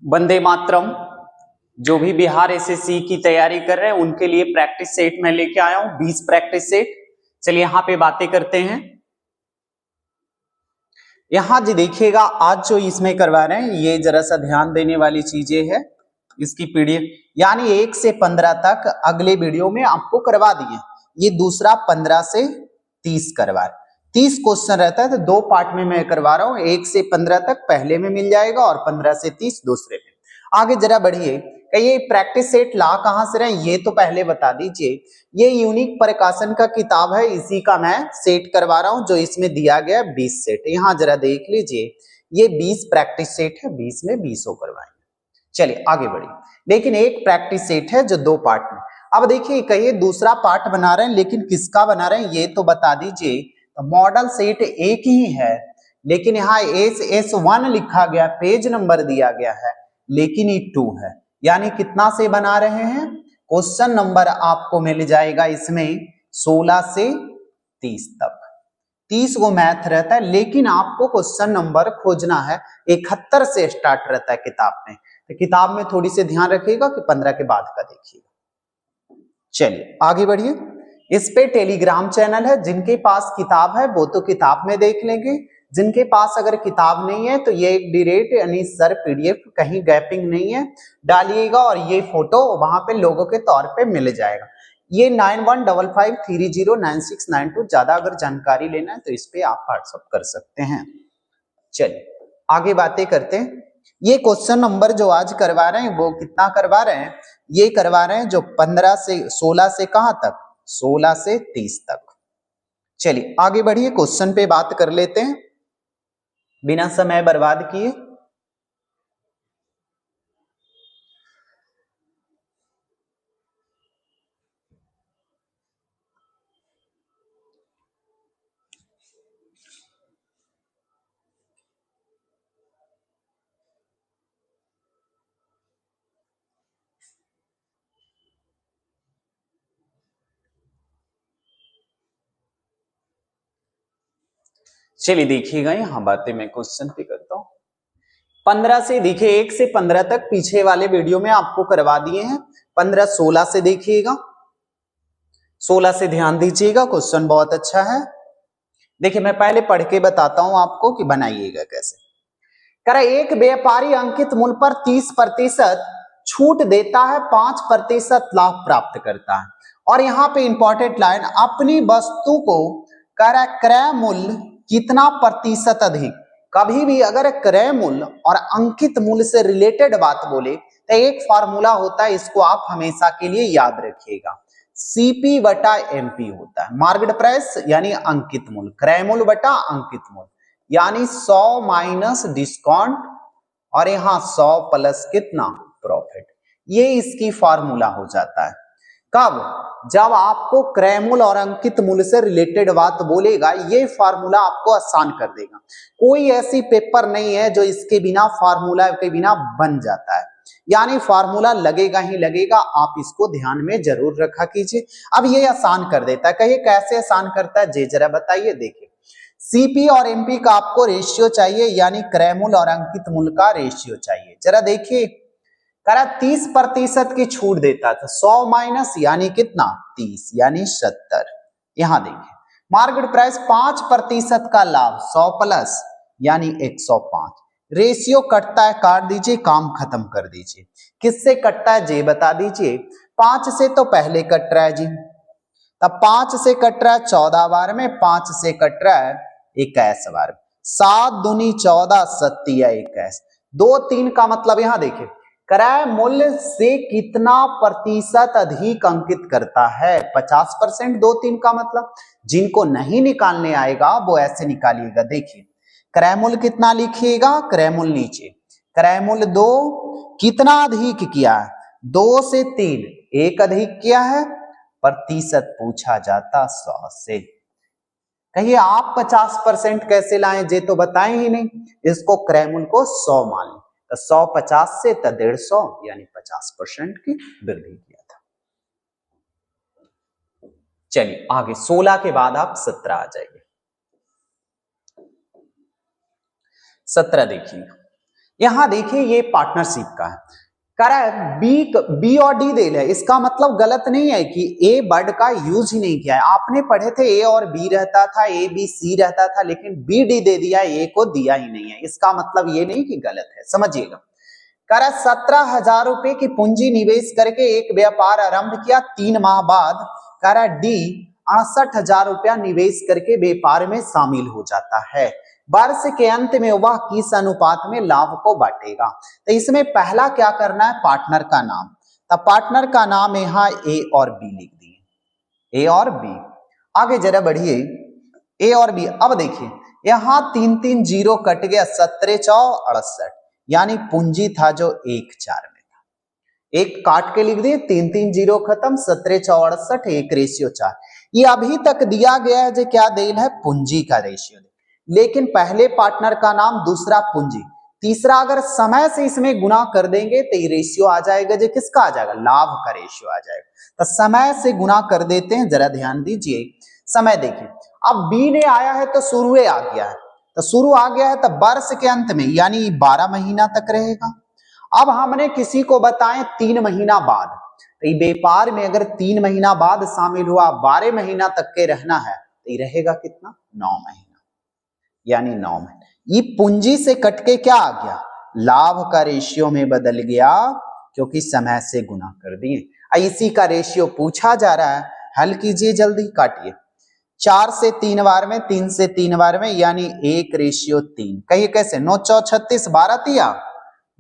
वंदे मातरम। जो भी बिहार एसएससी की तैयारी कर रहे हैं उनके लिए प्रैक्टिस सेट मैं लेके आया हूं, 20 प्रैक्टिस सेट। चलिए यहां पे बातें करते हैं। यहां जी देखिएगा, आज जो इसमें करवा रहे हैं ये जरा सा ध्यान देने वाली चीजें है। इसकी पीडीएफ यानी 1 से 15 तक अगले वीडियो में आपको करवा दिए। ये दूसरा 15 से 30 करवा 30 क्वेश्चन रहता है, तो दो पार्ट में मैं करवा रहा हूं। 1 से 15 तक पहले में मिल जाएगा और 15 से 30 दूसरे में। आगे जरा बढ़िए, ये प्रैक्टिस सेट ला कहां से रहे ये तो पहले बता दीजिए। ये यूनिक प्रकाशन का किताब है, इसी का मैं सेट करवा रहा हूं, जो इसमें दिया गया 20 सेट। यहां जरा देख लीजिए, ये 20 प्रैक्टिस सेट है, 20 में 20 करवाएंगे। चलिए आगे बढ़िए। लेकिन एक प्रैक्टिस सेट है जो दो पार्ट में। अब देखिए, कहिए दूसरा पार्ट बना रहे हैं, लेकिन किसका बना रहे हैं ये तो बता दीजिए। तो मॉडल सेट एक ही है, लेकिन यहाँ SS1 लिखा गया, पेज नंबर दिया गया है, लेकिन ये 2 है। यानी कितना से बना रहे हैं? क्वेश्चन नंबर आपको मिल जाएगा इसमें 16 से 30 तक। 30 को मैथ रहता है, लेकिन आपको क्वेश्चन नंबर खोजना है 71 से स्टार्ट रहता है किताब में। तो किताब में थोड़ी सी ध्यान रखिएगा कि 15 के बाद का देखिएगा। चलिए आगे बढ़िए। इस पे टेलीग्राम चैनल है, जिनके पास किताब है वो तो किताब में देख लेंगे। जिनके पास अगर किताब नहीं है तो ये एक डायरेक्ट यानी सर पीडीएफ, कहीं गैपिंग नहीं है, डालिएगा और ये फोटो वहां पे लोगों के तौर पे मिल जाएगा। ये 9155309692। ज्यादा अगर जानकारी लेना है तो इस पे आप व्हाट्सएप कर सकते हैं। चलिए आगे बातें करते हैं। ये क्वेश्चन नंबर जो आज करवा रहे हैं वो कितना करवा रहे हैं? ये करवा रहे हैं जो 15 से 16 से कहां तक? 16 से 30 तक। चलिए आगे बढ़िए, क्वेश्चन पे बात कर लेते हैं बिना समय बर्बाद किए। चलिए देखिएगा, यहां बातें मैं क्वेश्चन पे करता हूं। 15 से देखिए, 1 से 15 तक पीछे वाले वीडियो में आपको करवा दिए हैं। 15 16 से देखिएगा, 16 से ध्यान दीजिएगा, क्वेश्चन बहुत अच्छा है। देखिए मैं पहले पढ़ के बताता हूं आपको कि बनाइएगा कैसे। कह एक व्यापारी अंकित मूल्य पर 30% छूट देता है, 5% लाभ प्राप्त करता है। और यहाँ पे इंपॉर्टेंट लाइन, अपनी वस्तु को क्रय मूल्य कितना प्रतिशत अधिक। कभी भी अगर क्रय मूल्य और अंकित मूल्य से रिलेटेड बात बोले तो एक फार्मूला होता है, इसको आप हमेशा के लिए याद रखिएगा। CP बटा MP होता है। मार्केट प्राइस यानी अंकित मूल्य, क्रय मूल्य बटा अंकित मूल्य, यानी 100 माइनस डिस्काउंट और यहां 100 प्लस कितना? प्रॉफिट। ये इसकी फार्मूला हो जाता है। कब? जब आपको क्रय मूल्य और अंकित मूल्य से रिलेटेड बात बोलेगा, ये फार्मूला आपको आसान कर देगा। कोई ऐसी पेपर नहीं है जो इसके बिना, फार्मूला के बिना बन जाता है। यानी फार्मूला लगेगा ही लगेगा, आप इसको ध्यान में जरूर रखा कीजिए। अब ये आसान कर देता है। कहिए कैसे आसान करता है, जे जरा बताइए। देखिए CP और MP का आपको रेशियो चाहिए, यानी क्रय मूल्य और अंकित मूल्य का रेशियो चाहिए। जरा देखिए, करा 30% की छूट देता था, 100 माइनस यानी कितना? 30 यानी 70। यहां देखिए मार्केट प्राइस 5% का लाभ, 100 प्लस यानी 105। रेशियो कटता है, काट दीजिए, काम खत्म कर दीजिए। किससे कटता है जे बता दीजिए। 5 से तो पहले कट रहा है जी, तब 5 से कट रहा है 14 बार में, 5 से कट रहा है 21 बार में। 7 दूनी 14, 7 या 21। 2 3 का मतलब यहां देखिए, क्रय मूल्य से कितना प्रतिशत अधिक अंकित करता है? 50%। 2 3 का मतलब, जिनको नहीं निकालने आएगा वो ऐसे निकालिएगा। देखिए क्रय मूल्य कितना लिखिएगा, क्रय मूल्य नीचे, क्रय मूल्य 2 कितना अधिक किया है? 2 से 3 1 अधिक किया है, प्रतिशत पूछा जाता 100 से। कहिए आप 50% कैसे लाए, जे तो बताएं ही नहीं। इसको क्रय मूल्य को 100 मान लें, तो 100 50 से तो 150 यानी 50% की वृद्धि किया था। चलिए आगे 16 के बाद आप 17 आ जाइए। 17 देखिए, यहां देखिए ये पार्टनरशिप का है, कह रहा है बी और डी दे ले, इसका मतलब गलत नहीं है कि ए वर्ड का यूज ही नहीं किया है। आपने पढ़े थे ए और बी रहता था, ए बी सी रहता था, लेकिन बी डी दे दिया, ए को दिया ही नहीं है। इसका मतलब ये नहीं कि गलत है, समझिएगा। कह रहा 17,000 रुपए की पूंजी निवेश करके एक व्यापार आरंभ किया, 3 माह बाद कह रहा डी 68,000 रुपया निवेश करके व्यापार में शामिल हो जाता है। वर्ष के अंत में वह किस अनुपात में लाभ को बांटेगा? तो इसमें पहला क्या करना है, पार्टनर का नाम। तो पार्टनर का नाम यहाँ ए और बी लिख दिए, ए और बी। आगे जरा बढ़िए, ए और बी। अब देखिए यहाँ 3 जीरो कट गया, 17 चौ 68, यानी पूंजी था जो 1:4 में था, एक काट के लिख दिए, 3 जीरो खत्म, 17 चौ 68, 1:4। ये अभी तक दिया गया है जो क्या देन है, पूंजी का रेशियो। लेकिन पहले पार्टनर का नाम, दूसरा पूंजी, तीसरा अगर समय से इसमें गुना कर देंगे तो ये रेशियो आ जाएगा, जो किसका आ जाएगा, लाभ का रेशियो आ जाएगा। तो समय से गुना कर देते हैं, जरा ध्यान दीजिए। समय देखिए, अब बी ने आया है तो शुरू आ गया है, तो शुरू आ गया है तो वर्ष के अंत में यानी 12 महीना तक रहेगा। अब हमने किसी को बताएं 3 महीना बाद, तो व्यापार में अगर 3 महीना बाद शामिल हुआ, 12 महीना तक के रहना है, तो ये रहेगा कितना, 9 महीना, यानी 9 महीने। ये पूंजी से कट के क्या आ गया, लाभ का रेशियो में बदल गया, क्योंकि समय से गुना कर दिए। इसी का रेशियो पूछा जा रहा है, हल कीजिए जल्दी, काटिए। 4 से 3 बार में, 3 से 3 बार में, यानी 1:3। कहिए कैसे, 9 चौ 36, 12 तिया,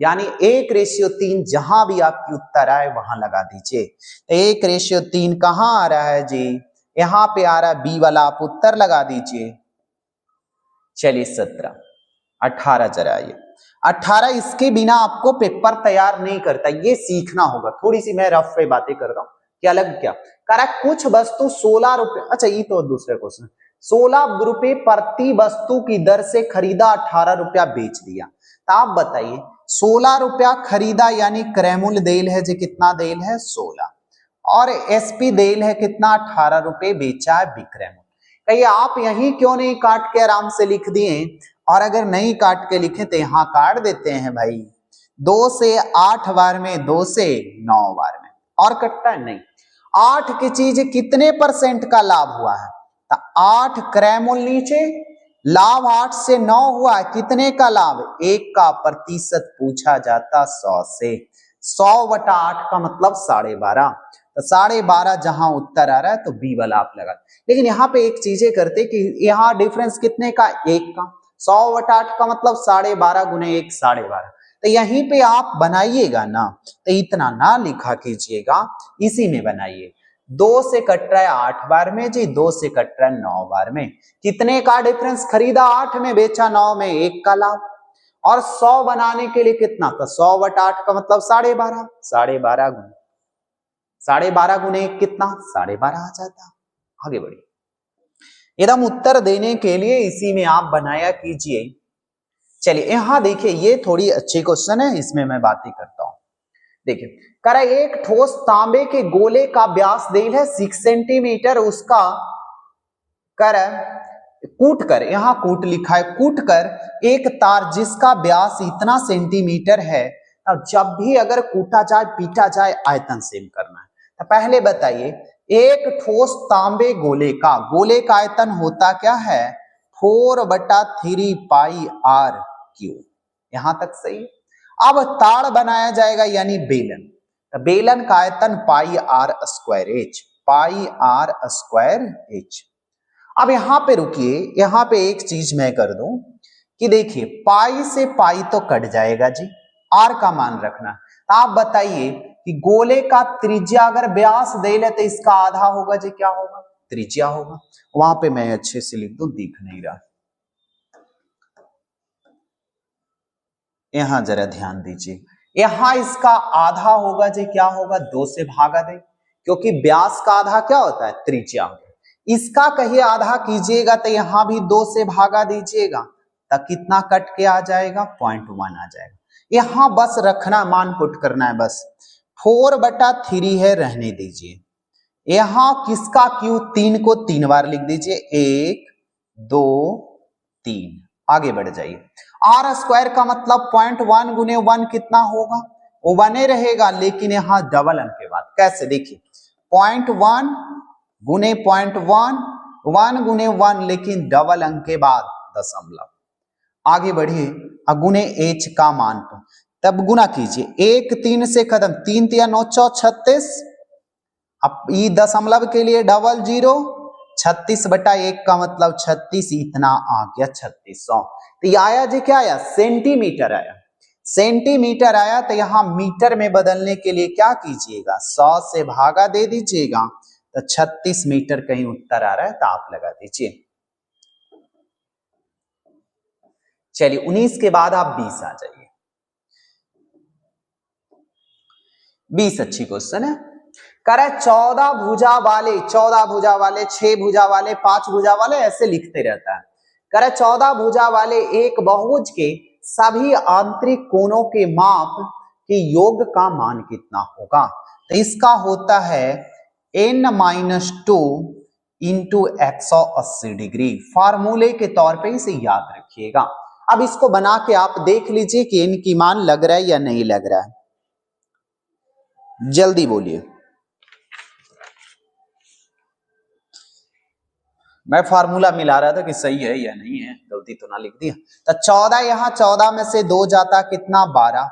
यानी 1:3। जहां भी आपकी उत्तर आए वहां लगा दीजिए। 1:3 कहां आ रहा है जी, यहां पे आ रहा है, बी वाला आप उत्तर लगा दीजिए। चलिए 17, 18 जरा, ये 18, इसके बिना आपको पेपर तैयार नहीं करता, ये सीखना होगा। थोड़ी सी मैं रफ पे बातें कर रहा हूं, क्या लग क्या कह रहा, कुछ वस्तु 16 रुपए, अच्छा ये तो दूसरे क्वेश्चन, 16 रुपए प्रति वस्तु की दर से खरीदा, 18 रुपया बेच दिया। तो आप बताइए 16 रुपया खरीदा, यानी क्रय मूल्य देल है जो कितना देल है, 16, और एसपी देल है कितना, 18 रुपए बेचा है विक्रय मूल्य। कहिए आप यहीं क्यों नहीं काट के आराम से लिख दिए, और अगर नहीं काट के लिखे तो यहां काट देते हैं भाई, 2 से 8 बार में, 2 से 9 बार में, और कटता है नहीं। 8 की चीज कितने % का लाभ हुआ है, तो 8 क्रय मूल्य नीचे, लाभ 8 से 9 हुआ, कितने का लाभ, 1 का प्रतिशत पूछा जाता 100 से। 100/8 का मतलब 12.5, तो 12.5 जहां उत्तर आ रहा है तो बी वाला आप लगा। लेकिन यहाँ पे एक चीजें करते कि यहाँ डिफरेंस कितने का, 1 का, 100/8 का मतलब 12.5 गुने 1, 12.5। तो यहीं पे आप बनाइएगा ना, तो इतना ना लिखा कीजिएगा, इसी में बनाइए। 2 से कट रहा है 8 बार में जी, 2 से कट रहा है 9 बार में, कितने का डिफरेंस, खरीदा 8 में, बेचा 9 में, 1 का लाभ। और 100 बनाने के लिए कितना, तो 100/8 का मतलब 12.5, 12.5 गुने 12.5 गुने 1 कितना, 12.5 आ जाता। आगे बढ़िए, एकदम उत्तर देने के लिए इसी में आप बनाया कीजिए। चलिए यहां देखिए, ये थोड़ी अच्छी क्वेश्चन है, इसमें मैं बातें करता हूं। देखिए कह रहा है एक ठोस तांबे के गोले का व्यास देल है 6 सेंटीमीटर, उसका कर कूट कर, यहां कूट लिखा है, कूट कर एक तार जिसका व्यास इतना सेंटीमीटर है, अब जब भी अगर कूटा जाए पीटा जाए आयतन सेम करना है। तो पहले बताइए, एक ठोस तांबे गोले का आयतन होता क्या है, 4/3 पाई आर क्यू। यहां तक सही। अब ताड़ बनाया जाएगा यानी बेलन, तो बेलन का आयतन pi R square H, pi R square H. अब यहां पे रुकिए, यहां पे एक चीज मैं कर दूं कि देखिए पाई से पाई तो कट जाएगा जी, आर का मान रखना। तो आप बताइए कि गोले का त्रिज्या अगर व्यास दे ले तो इसका आधा होगा जी, क्या होगा, त्रिज्या होगा। वहां पे मैं अच्छे से लिख दूं, दिख नहीं रहा, यहां जरा ध्यान दीजिए, यहां इसका आधा होगा जी, क्या होगा, 2 से भागा दे, क्योंकि व्यास का आधा क्या होता है, त्रिज्या। इसका कहिए आधा कीजिएगा तो यहां भी 2 से भागा दीजिएगा, तब कितना कट के आ जाएगा, 0.1 आ जाएगा। यहां बस रखना, मान पुट करना है बस, 4/3 है, रहने दीजिए। यहां किसका क्यू, 3 को 3 बार लिख दीजिए, 1 2 3, आगे बढ़ जाइए। आर स्क्वायर का मतलब 0.1 गुने 1 कितना होगा, वो बने रहेगा, लेकिन यहाँ डबल अंक के बाद कैसे देखिए 0.1 गुने 0.1 1 गुने 1, लेकिन डबल अंक के बाद दशमलव। आगे बढ़िए, गुने एच का मान तो तब गुना कीजिए, 1 3 से खत्म, 3 3 9 4 36, अब ई दशमलव के लिए डबल जीरो, 36/1 का मतलब 36, इतना आ गया 3600। तो ये आया जी क्या आया, सेंटीमीटर आया, सेंटीमीटर आया। तो यहां मीटर में बदलने के लिए क्या कीजिएगा, 100 से भागा दे दीजिएगा, तो 36 मीटर कहीं उत्तर आ रहा है तो आप लगा दीजिए। चलिए 19 के बाद आप 20 आ जाइए। 20 अच्छी क्वेश्चन है। करे 14 भुजा वाले, 14 भुजा वाले, 6 भुजा वाले, 5 भुजा वाले, ऐसे लिखते रहता है। करे 14 भुजा वाले एक बहुभुज के सभी आंतरिक कोणों के माप के योग का मान कितना होगा। तो इसका होता है n-2 इंटू 180 डिग्री। फार्मूले के तौर पे इसे याद रखिएगा। अब इसको बना के आप देख लीजिए कि n की मान लग रहा है या नहीं लग रहा है, जल्दी बोलिए। मैं फार्मूला मिला रहा था कि सही है या नहीं है, गलती तो ना लिख दिया। तो 14 यहाँ 14 में से 2 जाता कितना 12,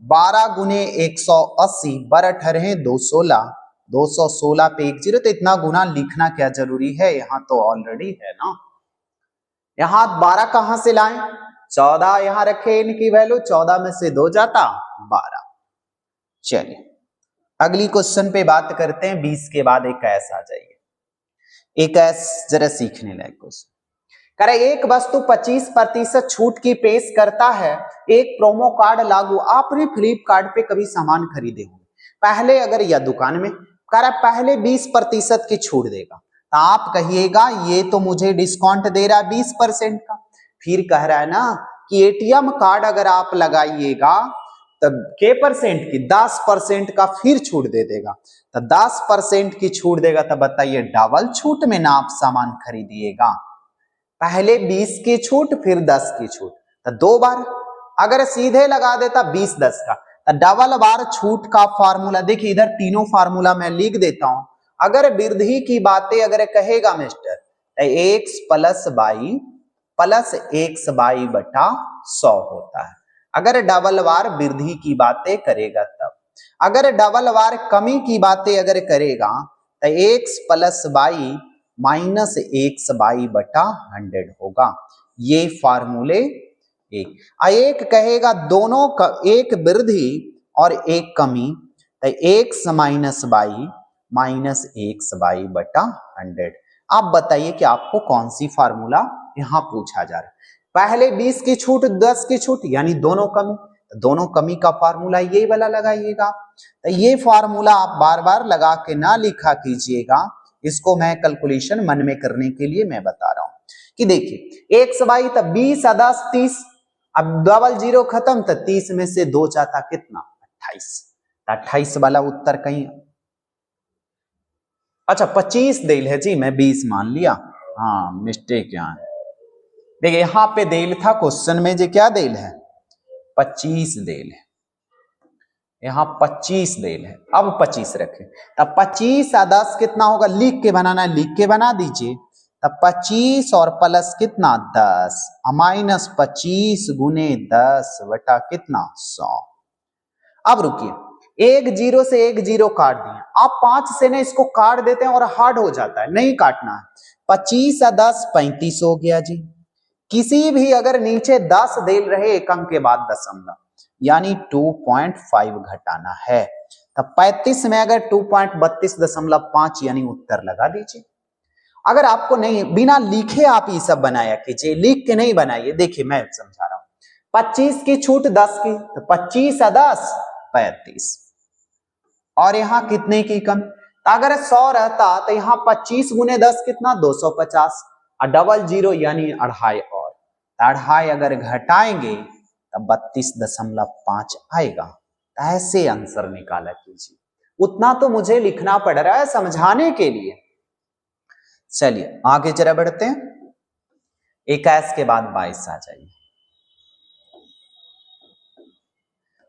12 गुने 180 12 ठहरे 216, 216 पे 1 0, तो इतना गुना लिखना क्या जरूरी है, यहाँ तो ऑलरेडी है ना। यहाँ 12 कहां से लाएं, 14 यहाँ रखे, इनकी वैल्यू 14 में से 2 जाता 12। चलिए अगली क्वेश्चन पे बात करते हैं। 20 के बाद एक ऐसा आ जाइए, एक ऐसा जरा सीखने लायक क्वेश्चन। करे एक वस्तु 25% छूट की पेश करता है, एक प्रोमो कार्ड लागू। आपने फ्लिपकार्ट पे कभी सामान खरीदे होंगे पहले, अगर या दुकान में करे पहले 20% की छूट देगा, तो आप कहिएगा ये तो मुझे डिस्काउंट दे रहा है 20% का। फिर कह रहा है ना कि एटीएम कार्ड अगर आप लगाइएगा तब के परसेंट की 10% का फिर छूट दे देगा, तो 10% की छूट देगा, तब बताइए डबल छूट में ना आप सामान खरीदिएगा। पहले 20 की छूट फिर 10 की छूट, तो 2 बार। अगर सीधे लगा देता 20-10 का, तो डबल बार छूट का फार्मूला देखिए, इधर तीनों फार्मूला मैं लिख देता हूं। अगर वृद्धि की बातें अगर कहेगा मिस्टर, तो x + y + x/y बटा 100 होता है। अगर डबल बार वृद्धि की बातें करेगा तब। अगर डबल बार कमी की बातें अगर करेगा तो x + y - x/y बटा 100 होगा। ये फार्मूले एक कहेगा दोनों का, एक वृद्धि और एक कमी, तो x - y - x/y बटा 100। आप बताइए कि आपको कौन सी फार्मूला यहां पूछा जा रहा है। पहले 20 की छूट 10 की छूट, यानी दोनों कमी, तो दोनों कमी का फार्मूला ये वाला लगाइएगा। तो ये फार्मूला आप बार बार लगा के ना लिखा कीजिएगा, इसको मैं कैलकुलेशन मन में करने के लिए मैं बता रहा हूं कि देखिए x/y तब 20 + 10 30, अब डबल जीरो खत्म, तो 30 में से 2 जाता कितना 28, 28 वाला उत्तर कहीं, अच्छा 25 देल है जी, मैं 20 मान लिया, हाँ मिस्टेक यहाँ है। देखिए यहां पे देल था क्वेश्चन में, जो क्या देल है 25 देल है, यहां 25 देल है, अब 25 रखें, तब 25 + 10 कितना होगा, लिख के बनाना, लिख के बना दीजिए। तब 25 और प्लस कितना 10 -25 गुने 10 बटा कितना 100। अब रुकिए, एक जीरो से एक जीरो काट दिए, आप 5 से ना इसको काट देते हैं और हार्ड हो जाता है, नहीं काटना है। 25 + 10 35 हो गया जी। किसी भी अगर नीचे 10 देल रहे एक अंक के बाद दशमलव, यानी 2.5 घटाना है, तब 35 में अगर 2.32.5 यानी उत्तर लगा दीजिए। अगर आपको नहीं, बिना लिखे आप ये सब बनाया कीजिए, लिख के नहीं बनाइए। देखिए मैं समझा रहा हूं, 25 की छूट 10 की, तो 25 + 10 35, और यहां कितने की कम, तो अगर 100 रहता तो यहां 25 गुने 10 कितना 250, और डबल जीरो यानी 2.5, और 2.5 अगर घटाएंगे तब 32.5 आएगा। ऐसे आंसर निकाला कीजिए, उतना तो मुझे लिखना पड़ रहा है समझाने के लिए। चलिए आगे जरा बढ़ते हैं, 21 के बाद 22 आ जाइए।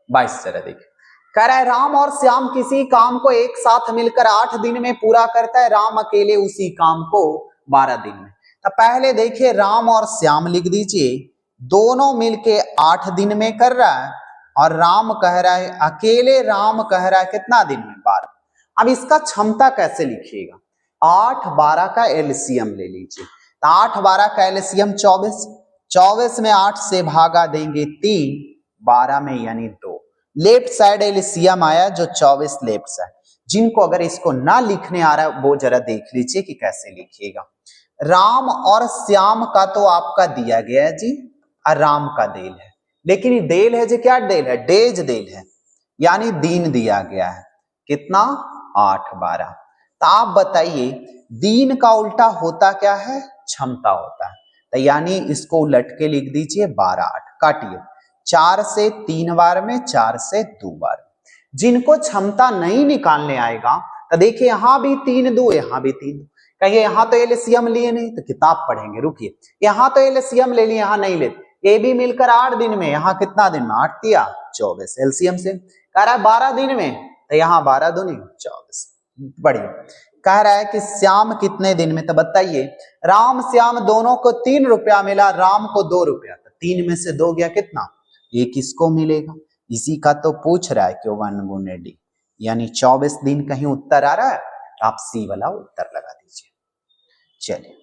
22 जरा देखिए, कह रहा है राम और श्याम किसी काम को एक साथ मिलकर 8 दिन में पूरा करता है, राम अकेले उसी काम को 12 दिन में। तो पहले देखिए राम और श्याम लिख दीजिए, दोनों मिलके 8 दिन में कर रहा है, और राम कह रहा है अकेले राम कह रहा है कितना दिन में 12। अब इसका क्षमता कैसे लिखिएगा, 8 12 का एलसीएम ले लीजिए, तो 8 12 का एलसीएम 24, 24 में 8 से भागा देंगे 3, 12 में यानी 2, लेफ्ट साइड एलसीएम आया जो 24 लेफ्ट साइड। जिनको अगर इसको ना लिखने आ रहा है वो जरा देख लीजिए कि कैसे लिखिएगा। राम और श्याम का तो आपका दिया गया है जी, राम का देल है, लेकिन ये देल है जी, क्या देल है, डेज देल है, यानी दिन दिया गया है कितना 8 12। तो आप बताइए दिन का उल्टा होता क्या है, क्षमता होता है, तो यानी इसको उलट के लिख दीजिए 12 8, काटिए 4 से 3 बार में, 4 से 2 बार। जिनको क्षमता नहीं निकालने आएगा तो देखिए यहां भी 3 2, यहां भी 3 2, कहिए यहां तो एलसीएम लिए नहीं तो किताब पढ़ेंगे, रुकिए यहां तो एलसीएम ले लिए, यहां नहीं लेते, ये भी मिलकर 8 दिन में, यहां कितना दिन में 8 दिया 24 एलसीएम से, कह रहा है 12 दिन में, तो यहां 12 दूनी 24। बढ़िया, कह रहा है कि श्याम कितने दिन में, तो बताइए राम श्याम दोनों को 3 रुपया मिला, राम को 2 रुपया, तो 3 में से 2 गया कितना, ये किसको मिलेगा, इसी का तो पूछ रहा है कि 1 गुने डी, यानी 24 दिन कहीं उत्तर आ रहा है, आप सी वाला उत्तर लगा दीजिए। चलिए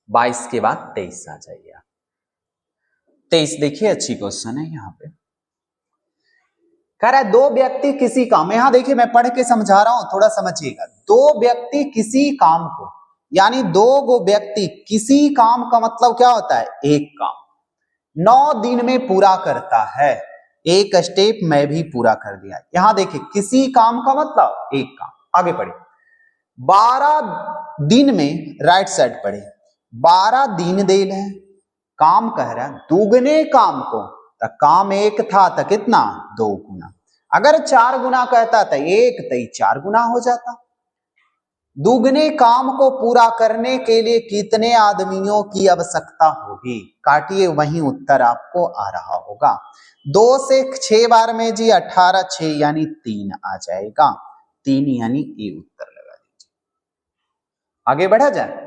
22 के बाद 23 आ जाइए आप। 23 देखिए अच्छी क्वेश्चन है, यहां पे कह रहा है दो व्यक्ति किसी काम, यहां देखिए मैं पढ़ के समझा रहा हूं, थोड़ा समझिएगा, दो व्यक्ति किसी काम को, यानी 2 व्यक्ति किसी काम का मतलब क्या होता है, एक काम 9 दिन में पूरा करता है, एक स्टेप मैं भी पूरा कर दिया। यहां देखिए किसी काम का मतलब एक काम, आगे पढ़े 12 दिन में, राइट साइड पढ़े 12 दिन देल है, काम कह रहा है दुगने काम को, तो काम एक था तो कितना 2 गुना, अगर 4 गुना कहता तो 1, तो 4 गुना हो जाता। दुगने काम को पूरा करने के लिए कितने आदमियों की आवश्यकता होगी, काटिए वही उत्तर आपको आ रहा होगा। 2 से 6 बार में जी 18 6 यानी 3 आ जाएगा, 3 यानी ये उत्तर लगा दीजिए। आगे बढ़ा जाए,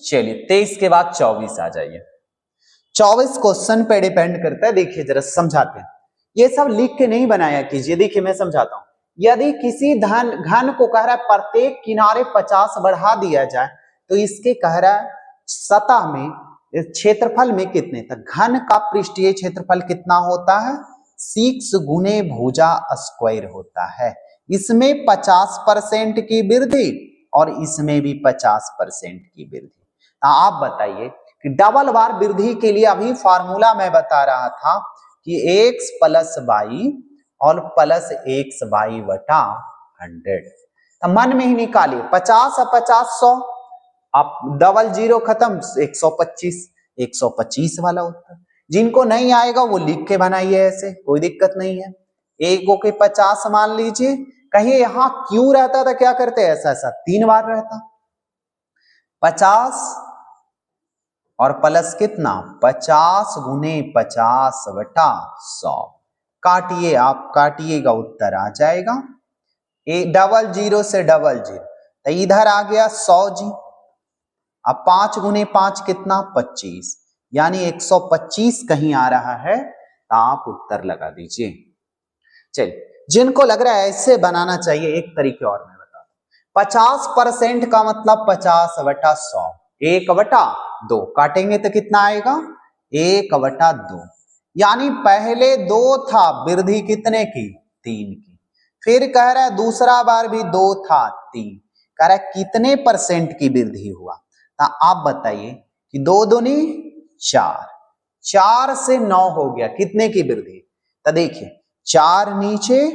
चलिए 23 के बाद 24 आ जाइए। 24 क्वेश्चन पे डिपेंड करता है, देखिए जरा समझाते हैं, ये सब लिख के नहीं बनाया कीजिए, देखिए मैं समझाता हूं। यदि किसी घन को कह रहा है प्रत्येक किनारे 50 बढ़ा दिया जाए, तो इसके कह रहा है सतह में क्षेत्रफल में कितने, तो घन का पृष्ठीय क्षेत्रफल कितना होता है, 6 गुने भुजा स्क्वायर होता है। इसमें 50% की वृद्धि और इसमें भी 50% की वृद्धि। आप बताइए कि डबल बार वृद्धि के लिए अभी फार्मूला मैं बता रहा था कि x प्लस वाई और प्लस एक्स वाई बटा 100, तो मन में ही निकालिए 50 और 50 100, आप डबल जीरो खत्म 125, 125 वाला उत्तर। जिनको नहीं आएगा वो लिख के बनाइए, ऐसे कोई दिक्कत नहीं है। एक गो के 50 मान लीजिए, कहिए यहां क्यों रहता था, क्या करते ऐसा ऐसा 3 बार रहता, 50 और प्लस कितना 50 गुने 50 बटा 100, काटिए आप, काटिएगा उत्तर आ जाएगा, डबल जीरो से डबल जीरो, तो इधर आ गया 100 जी, अब 5 गुने 5 कितना 25, यानी 125 कहीं आ रहा है, तो आप उत्तर लगा दीजिए। चलिए जिनको लग रहा है ऐसे बनाना चाहिए, एक तरीके और मैं बता दूं, 50% का मतलब 50 बटा 100, 1 बटा 2, काटेंगे तो कितना आएगा 1 बटा 2, यानी पहले 2 था, वृद्धि कितने की 3 की, फिर कह रहा है दूसरा बार भी 2 था 3, कह रहा है कितने % की वृद्धि हुआ, तो आप बताइए कि 2 दूनी 4, 4 से 9 हो गया, कितने की वृद्धि, तो देखिए 4 नीचे,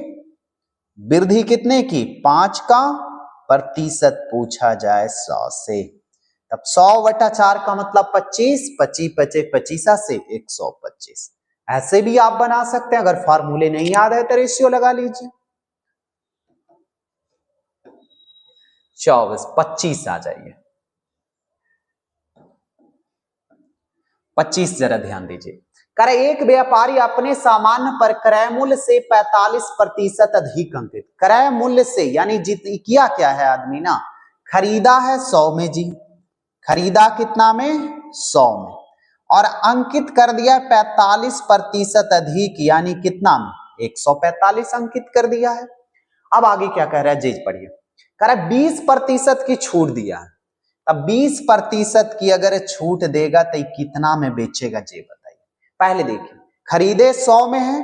वृद्धि कितने की 5 का, प्रतिशत पूछा जाए 100 से, तब 100 बटा 4 का मतलब 25, 25 बचे 25 से 125, ऐसे भी आप बना सकते हैं। अगर फार्मूले नहीं याद है तो रेशियो लगा लीजिए, 24 25 आ जाइए। 25 जरा ध्यान दीजिए। कर एक व्यापारी अपने सामान पर क्रय मूल्य से 45% अधिक अंकित, क्रय मूल्य से यानी जितनी किया क्या है आदमी ना, खरीदा है 100 में जी, खरीदा कितना में 100 में, और अंकित कर दिया 45% अधिक यानी कितना में 145 अंकित कर दिया है। अब आगे क्या कह रहा है जेज पढ़िए, कह रहा है 20% की छूट दिया है। अब 20% की अगर छूट देगा तो कितना में बेचेगा जे बताइए। पहले देखिए खरीदे 100 में है,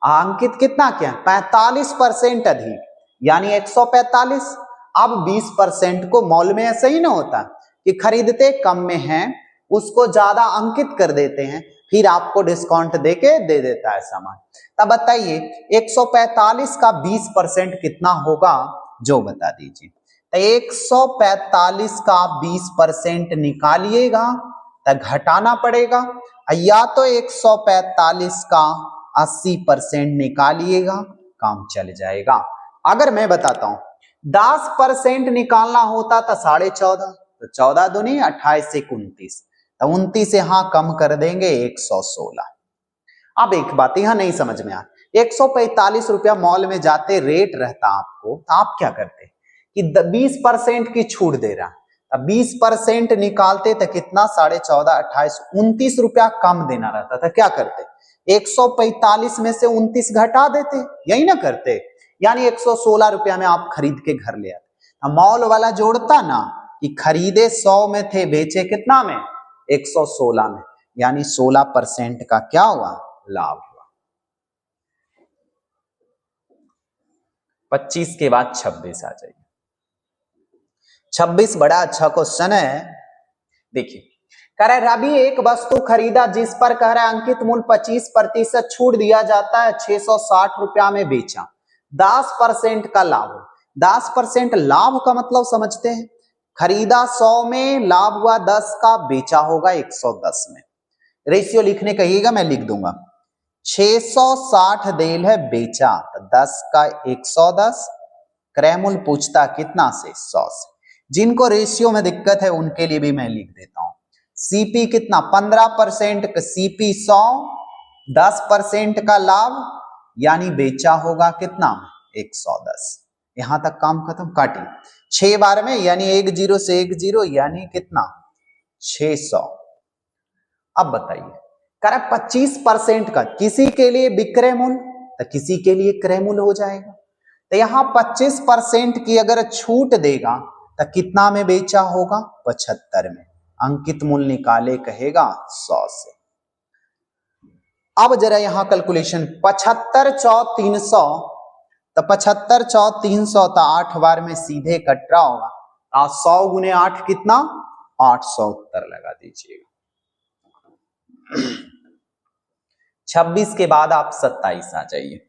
अंकित कितना क्या है 45% अधिक यानी 145। अब 20% को मॉल में ऐसा ही ना होता कि खरीदते कम में है उसको ज्यादा अंकित कर देते हैं, फिर आपको डिस्काउंट देके दे देता है सामान। तब बताइए 145 का 20% कितना होगा जो बता दीजिए। तो 145 का 20% निकालिएगा तो घटाना पड़ेगा, या तो 145 का 80% निकालिएगा, काम चल जाएगा। अगर मैं बताता हूं 10% निकालना होता तो 14.5, तो 14 दूनी 28 से 29, तो 29 यहां कम कर देंगे 116। अब एक बात यहां नहीं समझ में आ, 145 रुपया मॉल में जाते रेट रहता आपको, तो आप क्या करते कि 20% की छूट दे रहा, अब 20% निकालते तो कितना 14.5 28 29 रुपया कम देना रहता था, क्या करते 145 में से 29 घटा देते, यही ना करते, यानी 116 रुपया में आप खरीद के घर ले आते। मॉल वाला जोड़ता ना कि खरीदे 100 में थे बेचे कितना में 116 में, यानी 16% का क्या हुआ लाभ हुआ। 25 के बाद 26 आ जाइए। 26 बड़ा अच्छा क्वेश्चन है। देखिए कह रहा है रवि एक वस्तु खरीदा जिस पर कह रहा है अंकित मूल्य 25% छूट दिया जाता है, 660 रुपया में बेचा, 10% का लाभ। 10% लाभ का मतलब समझते हैं, खरीदा 100 में, लाभ हुआ 10 का, बेचा होगा 110 में। रेशियो लिखने कहिएगा मैं लिख दूंगा, 660 देल है बेचा तो 10 का 110, क्रय मूल्य पूछता कितना से 100 से। जिनको रेशियो में दिक्कत है उनके लिए भी मैं लिख देता हूं, सीपी कितना 15%, सीपी 100, 10% का लाभ यानी बेचा होगा कितना 110। यहां तक काम खत्म, काटिए 6 बार में यानी 10 से 10 यानी कितना 600। अब बताइए कह रहा 25% का किसी के लिए विक्रय मूल्य तो किसी के लिए क्रय मूल्य हो जाएगा, तो यहां 25% की अगर छूट देगा तो कितना में बेचा होगा 75 में, अंकित मूल्य निकाले कहेगा 100 से। अब जरा यहां कैलकुलेशन 75 चौ 300, तो 75 चौ 300 तो 8 बार में सीधे कट रहा होगा, 100 गुने 8 कितना 800 उत्तर लगा दीजिएगा। 26 के बाद आप 27 आ जाइए।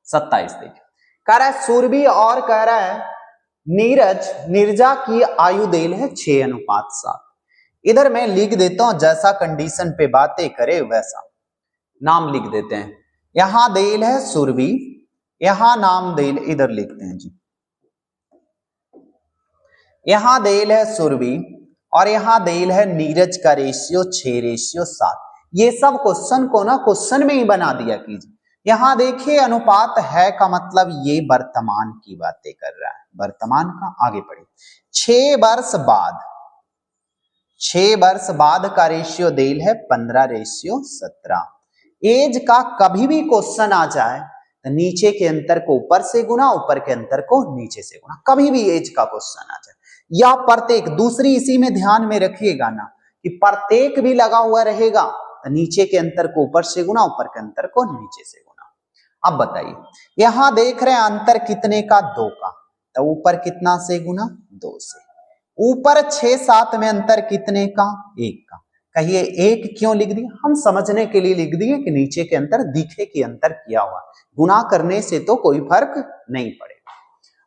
27 देखिए कह रहा है सुरभि और कह रहा है नीरज नीरजा की आयु देल है 6:7। इधर मैं लिख देता हूं जैसा कंडीशन पे बातें करे वैसा नाम लिख देते हैं। यहां देल है सुरभि, यहां नाम देल, इधर लिखते हैं जी, यहां देल है सुरभि और यहां देल है नीरज का रेशियो 6:7। ये सब क्वेश्चन को ना क्वेश्चन में ही बना दिया कीजिए। यहां देखिए अनुपात है का मतलब ये वर्तमान की बातें कर रहा है, वर्तमान का। आगे पढ़िए 6 वर्ष बाद, 6 वर्ष बाद का रेशियो देल है 15:17। एज का कभी भी क्वेश्चन आ जाए तो नीचे के अंतर को ऊपर से गुना, ऊपर के अंतर को नीचे से गुना, कभी भी एज का क्वेश्चन आ जाए, या प्रत्येक, दूसरी इसी में ध्यान में रखिएगा ना कि प्रत्येक भी लगा हुआ रहेगा तो नीचे के अंतर को ऊपर से गुना, ऊपर के अंतर को नीचे से गुना। अब बताइए यहां देख रहे हैं अंतर कितने का 2 का, तो ऊपर कितना से गुना 2 से, ऊपर 6 7 में अंतर कितने का 1 का। कहिए 1 क्यों लिख दिया, हम समझने के लिए लिख दिए कि नीचे के अंतर दिखे कि अंतर किया हुआ, गुना करने से तो कोई फर्क नहीं पड़ेगा।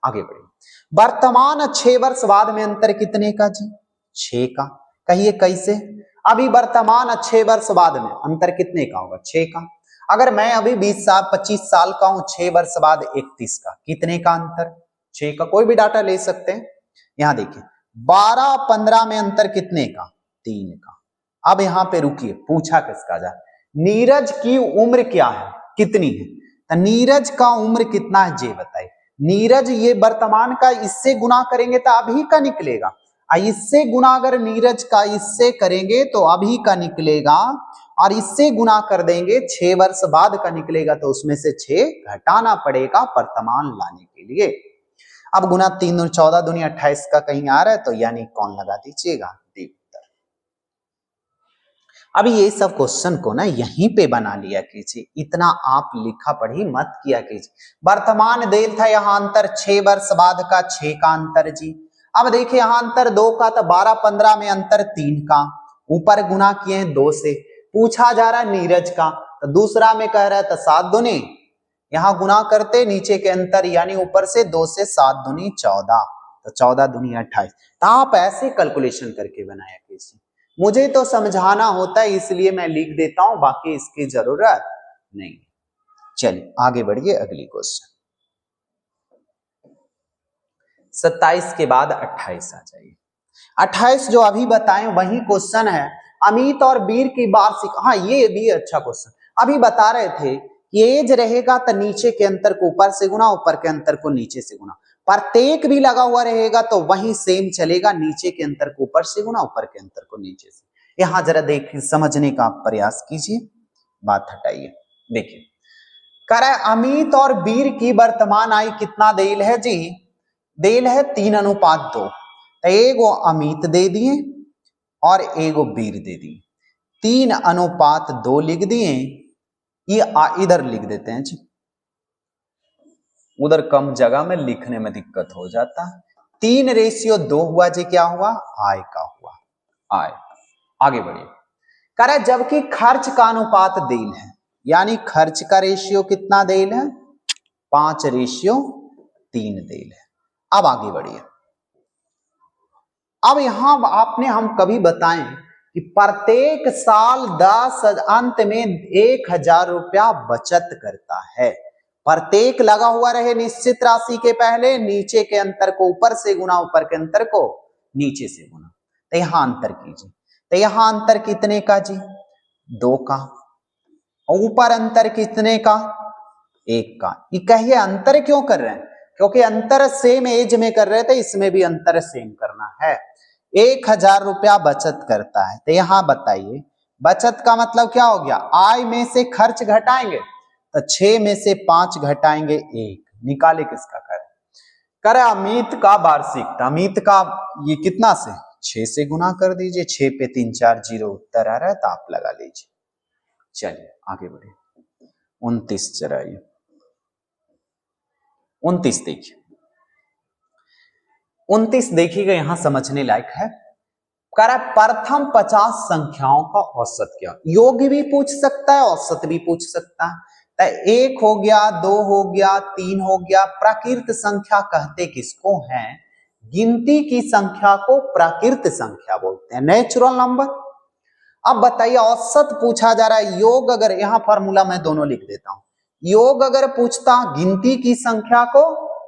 आगे बढ़िए वर्तमान 6 वर्ष बाद में अंतर कितने का जी 6 का। कहिए कैसे, अभी वर्तमान 6 वर्ष बाद में अंतर कितने का होगा 6 का। अगर मैं अभी 20 साल 25 साल का हूं, 6 वर्ष बाद 31 का, कितने का अंतर 6 का। कोई भी डाटा ले सकते हैं। यहां देखिए 12 15 में अंतर कितने का 3 का, अब यहां पे रुकिए, पूछा किसका जा, नीरज की उम्र क्या है, कितनी है, तो नीरज का उम्र कितना है ये बताइए। नीरज, ये वर्तमान का इससे गुना करेंगे तो अभी का निकलेगा, इससे गुना अगर नीरज का इससे करेंगे तो अभी का निकलेगा, और इससे गुना कर देंगे 6 वर्ष बाद का निकलेगा, तो उसमें से 6 घटाना पड़ेगा वर्तमान लाने के लिए। अब गुना 3 दूनी 14 दूनी 28 का कहीं आ रहा है तो यानी कौन लगा दीजिएगा, डी उत्तर। अभी ये सब क्वेश्चन को ना यहीं पे बना लिया कीजिए, इतना आप लिखा पढ़ी मत किया कीजिए। वर्तमान देल था यहाँ अंतर 6 वर्ष बाद का 6 का अंतर जी। अब देखिए यहाँ अंतर 2 का, तो 12-15 में अंतर 3 का, ऊपर गुना किए हैं 2 से, पूछा जा रहा है नीरज का, तो दूसरा में कह रहा है तो 7 दूनी, यहां गुना करते नीचे के अंतर, यानी ऊपर से 2 से 7 दूनी 14, तो 14 दूनी 28। तो आप ऐसे कैलकुलेशन करके बनाया कीजिए, मुझे तो समझाना होता है इसलिए मैं लिख देता हूं, बाकी इसकी जरूरत नहीं। चलिए आगे बढ़िए, अगली क्वेश्चन 27 के बाद 28 आ जाइए। 28 जो अभी बताएं वही क्वेश्चन है, अमित और वीर की वार्षिक, हाँ ये भी अच्छा क्वेश्चन, अभी बता रहे थे एज रहेगा तो नीचे के अंतर को ऊपर से गुना, ऊपर के अंतर को नीचे से गुना, प्रत्येक भी लगा हुआ रहेगा तो वही सेम चलेगा, नीचे के अंतर को ऊपर से गुना, ऊपर के अंतर को नीचे से। यहां जरा देखिए, समझने का प्रयास कीजिए, बात हटाइए। देखिए कह रहा है अमित और वीर की वर्तमान आयु कितना देल है जी, देल है 3:2, तो एगो अमित दे दिए और एगो वीर दे दिए, 3:2 लिख दिए, ये इधर लिख देते हैं जी, उधर कम जगह में लिखने में दिक्कत हो जाता है। 3:2 हुआ जी, क्या हुआ, आय का हुआ, आय। आगे बढ़िए, कह रहा है जबकि खर्च का अनुपात देल है, यानी खर्च का रेशियो कितना देल है, 5:3 देल है। अब आगे बढ़िए, अब यहां आपने हम कभी बताएं कि प्रत्येक साल 10 अंत में 1000 रुपया बचत करता है, प्रत्येक लगा हुआ रहे निश्चित राशि के पहले, नीचे के अंतर को ऊपर से गुना, ऊपर के अंतर को नीचे से गुना, तो यहां अंतर कीजिए, तो यहां अंतर कितने का जी, 2 का, और ऊपर अंतर कितने का, 1 का। ये कहिए अंतर क्यों कर रहे हैं, क्योंकि अंतर सेम एज में कर रहे थे, इसमें भी अंतर सेम करना है। 1000 रुपया बचत करता है, तो यहां बताइए बचत का मतलब क्या हो गया, आय में से खर्च घटाएंगे, तो 6 में से 5 घटाएंगे 1, निकाले किसका करे अमित का वार्षिक, अमित का ये कितना से 6 से गुना कर दीजिए, 6 पे 3 4 0 उत्तर आ रहा है, तो आप लगा लीजिए। चलिए आगे बढ़े, 29 जरा, 29 देखिए, 29 देखिएगा, यहां समझने लायक है। कह रहा है प्रथम 50 संख्याओं का औसत क्या, योग भी पूछ सकता है, औसत भी पूछ सकता है, तो 1 हो गया, 2 हो गया, 3 हो गया। प्राकृत संख्या कहते किसको हैं, गिनती की संख्या को प्राकृत संख्या बोलते हैं, नेचुरल नंबर। अब बताइए औसत पूछा जा रहा है, योग अगर, यहां फॉर्मूला मैं दोनों लिख देता हूं, योग अगर पूछता गिनती की संख्या को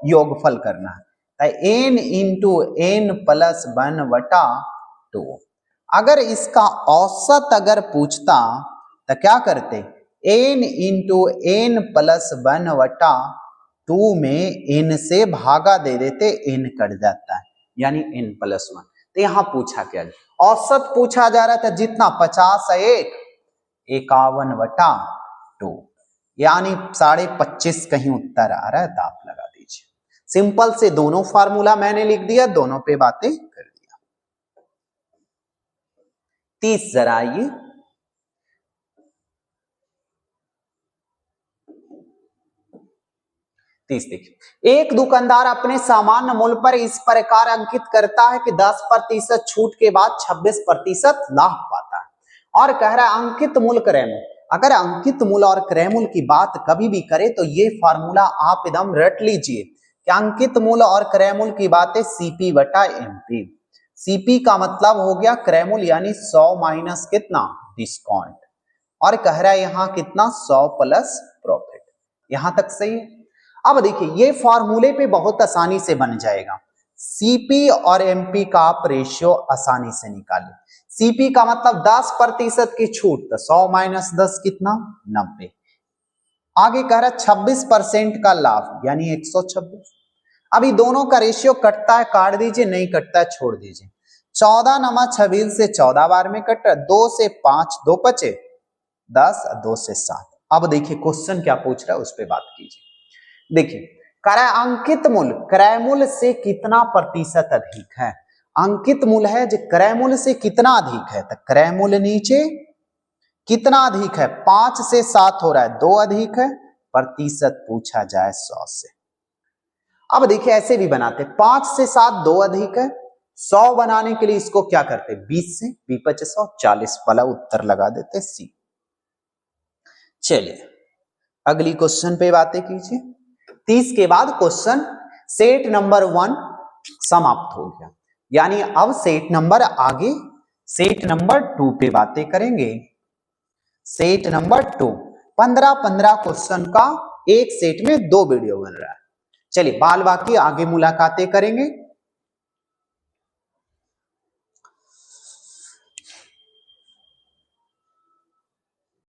योगफल करना है, n इंटू n प्लस 1/2। अगर इसका औसत अगर पूछता तो क्या करते, n इंटू n प्लस 1/2 में n से भागा दे देते, n कट जाता है, यानी n प्लस 1। तो यहां पूछा क्या, औसत पूछा जा रहा था, जितना 50 1 51/2, यानी 25.5 कहीं उत्तर आ रहा है, तो आप लगा दीजिए। सिंपल से दोनों फार्मूला मैंने लिख दिया, दोनों पे बातें कर दिया। 30 जरा आइए, 30 देखिए, एक दुकानदार अपने सामान्य मूल्य पर इस प्रकार अंकित करता है कि 10% छूट के बाद 26% लाभ पाता है, और कह रहा है अंकित मूल्य क्रय मूल्य। अगर अंकित मूल्य और क्रय मूल्य की बात कभी भी करे तो ये फार्मूला आप एकदम रट लीजिए कि अंकित मूल्य और क्रय मूल्य की बात है CP/MP। CP का मतलब हो गया क्रय मूल्य, यानी 100 माइनस कितना, डिस्काउंट, और कह रहा है यहां कितना, 100 प्लस प्रॉफिट। यहां तक सही है। अब देखिए ये फॉर्मूले पे बहुत आसानी से बन जाएगा, CP और MP का आप रेशियो आसानी से निकालें। सीपी का मतलब 10% की छूट, तो 100 माइनस 10 कितना 90। आगे कह रहा 26% का लाभ यानी 126। अभी दोनों का रेशियो कटता है काट दीजिए, नहीं कटता है छोड़ दीजिए। 14 नमा 26 से 14 बार में कट रहा है, 2 से 5 2 बचे 10, 2 से 7। अब देखिए क्वेश्चन क्या पूछ रहा है उस पर बात कीजिए। देखिए कह अंकित मूल्य क्रय मूल्य से कितना प्रतिशत अधिक है। अंकित मूल्य है जो क्रय मूल्य से कितना अधिक है, तो क्रय मूल्य नीचे कितना अधिक है, 5 से 7 हो रहा है, 2 अधिक है, प्रतिशत पूछा जाए 100 से। अब देखिए ऐसे भी बनाते, 5 से 7 2 अधिक है, 100 बनाने के लिए इसको क्या करते 20 से 20 100 40 वाला उत्तर लगा देते सी। चलिए अगली क्वेश्चन पे बातें कीजिए। 30 के बाद क्वेश्चन सेट नंबर 1 समाप्त हो गया, यानी अब सेट नंबर आगे सेट नंबर 2 पे बातें करेंगे। सेट नंबर 2 15 क्वेश्चन का एक सेट में 2 वीडियो बन रहा है। चलिए बाल बाकी आगे मुलाकातें करेंगे।